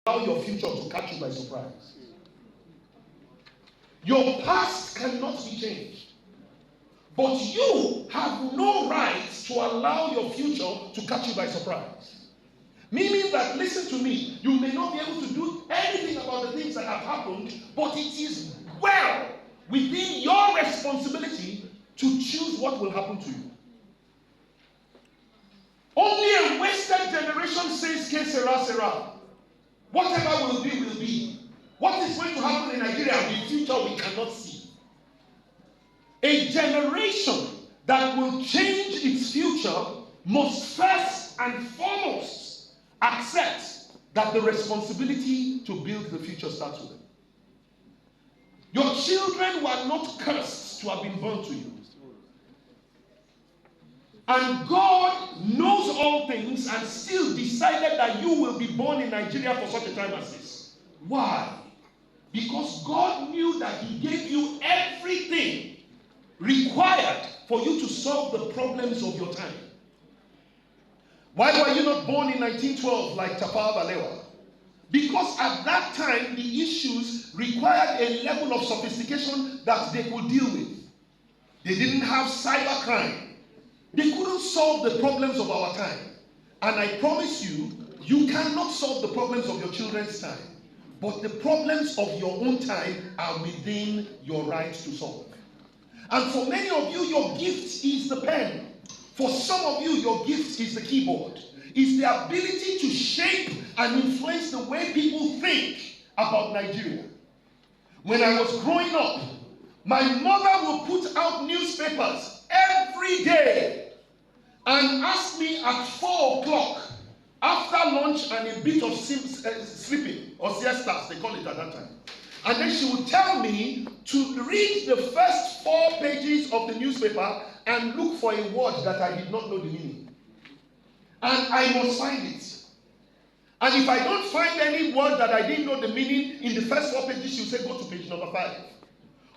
allow your future to catch you by surprise. Your past cannot be changed. But you have no right to allow your future to catch you by surprise. Meaning that, listen to me, you may not be able to do anything about the things that have happened, but it is well within your responsibility to choose what will happen to you. Only a wasted generation says, "Que sera, sera." Whatever will be, will be. What is going to happen in Nigeria in the future, we cannot see. A generation that will change its future must first and foremost accept that the responsibility to build the future starts with them. Your children were not cursed to have been born to you. And God knows all things and still decided that you will be born in Nigeria for such a time as this. Why? Because God knew that He gave you everything required for you to solve the problems of your time. Why were you not born in 1912 like Tafawa Balewa? Because at that time the issues required a level of sophistication that they could deal with. They didn't have cybercrime. They couldn't solve the problems of our time. And I promise you, you cannot solve the problems of your children's time. But the problems of your own time are within your right to solve. And for many of you, your gift is the pen. For some of you, your gift is the keyboard. It's the ability to shape and influence the way people think about Nigeria. When I was growing up, my mother would put out newspapers every day and ask me at 4 o'clock after lunch and a bit of sleeping or siestas, they call it at that time. And then she would tell me to read the first 4 pages of the newspaper and look for a word that I did not know the meaning. And I must find it. And if I don't find any word that I didn't know the meaning in the first 4 pages, she will say, go to page number 5.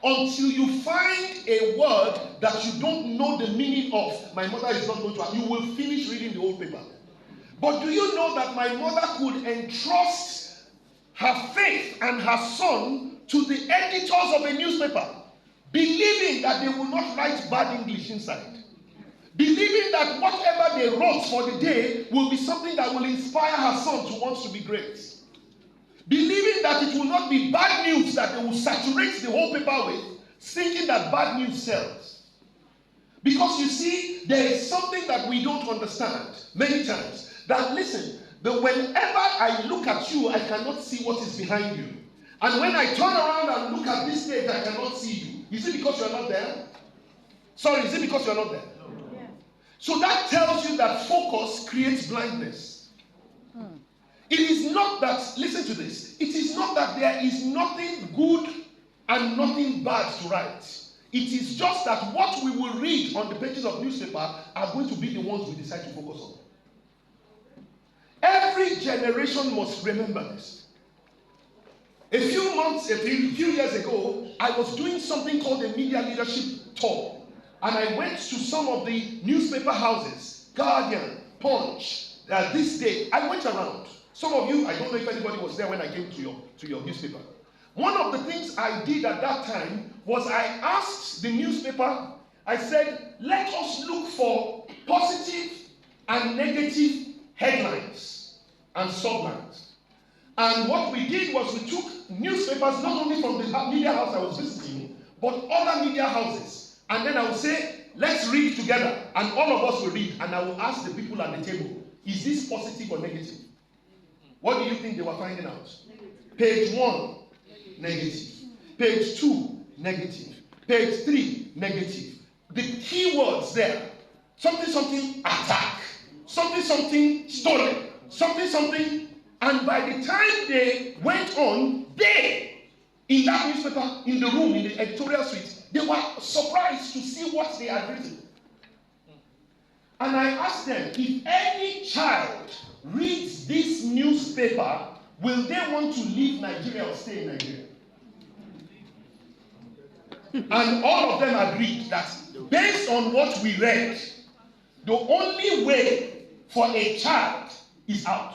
Until you find a word that you don't know the meaning of, my mother is not going to, you will finish reading the whole paper. But do you know that my mother could entrust her faith and her son to the editors of a newspaper, believing that they will not write bad English inside, believing that whatever they wrote for the day will be something that will inspire her son to want to be great, believing that it will not be bad news that they will saturate the whole paper with, thinking that bad news sells. Because you see, there is something that we don't understand many times. That listen, whenever I look at you, I cannot see what is behind you. And when I turn around and look at this stage, I cannot see you. Is it because you're not there? Sorry, is it because you're not there? No. Yeah. So that tells you that focus creates blindness. It is not that, listen to this, it is not that there is nothing good and nothing bad to write. It is just that what we will read on the pages of newspaper are going to be the ones we decide to focus on. Every generation must remember this. A few years ago, I was doing something called a media leadership tour. And I went to some of the newspaper houses, Guardian, Punch, This Day. I went around. Some of you, I don't know if anybody was there when I came to your newspaper. One of the things I did at that time was I asked the newspaper, I said, let us look for positive and negative headlines and sublines. And what we did was we took newspapers not only from the media house I was visiting, but other media houses. And then I would say, let's read together. And all of us will read. And I will ask the people at the table, is this positive or negative? What do you think they were finding out? Page 1, negative. Page 2, negative. Page 3, negative. The keywords there, something, attack. Something, stolen. Something. And by the time they went on, in that newspaper, in the room, in the editorial suite, they were surprised to see what they had written. And I asked them, if any child reads this newspaper, will they want to leave Nigeria or stay in Nigeria? And all of them agreed that based on what we read, the only way for a child is out.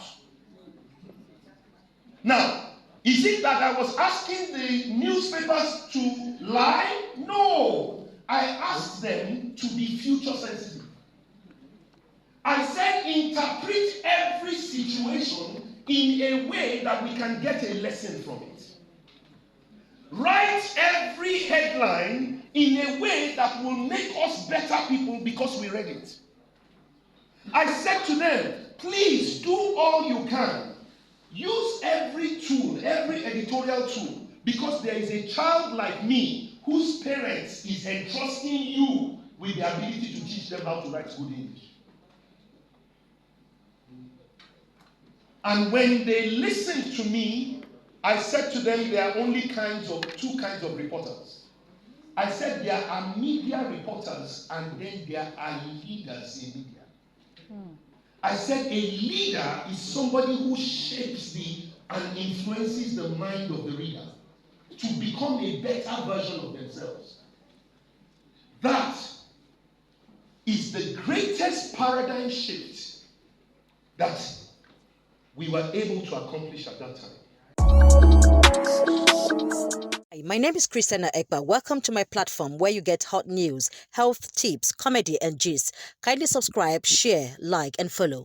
Now, is it that I was asking the newspapers to lie? No. I asked them to be future sensitive. I said, interpret every situation in a way that we can get a lesson from it. Write every headline in a way that will make us better people because we read it. I said to them, please do all you can. Use every tool, every editorial tool, because there is a child like me whose parents is entrusting you with the ability to teach them how to write good English. And when they listened to me, I said to them, there are only two kinds of reporters. I said there are media reporters and then there are leaders in media. I said a leader is somebody who shapes and influences the mind of the reader to become a better version of themselves. That is the greatest paradigm shift that we were able to accomplish at that time. Hi, my name is Christina Ekba. Welcome to my platform where you get hot news, health tips, comedy and gist. Kindly subscribe, share, like and follow.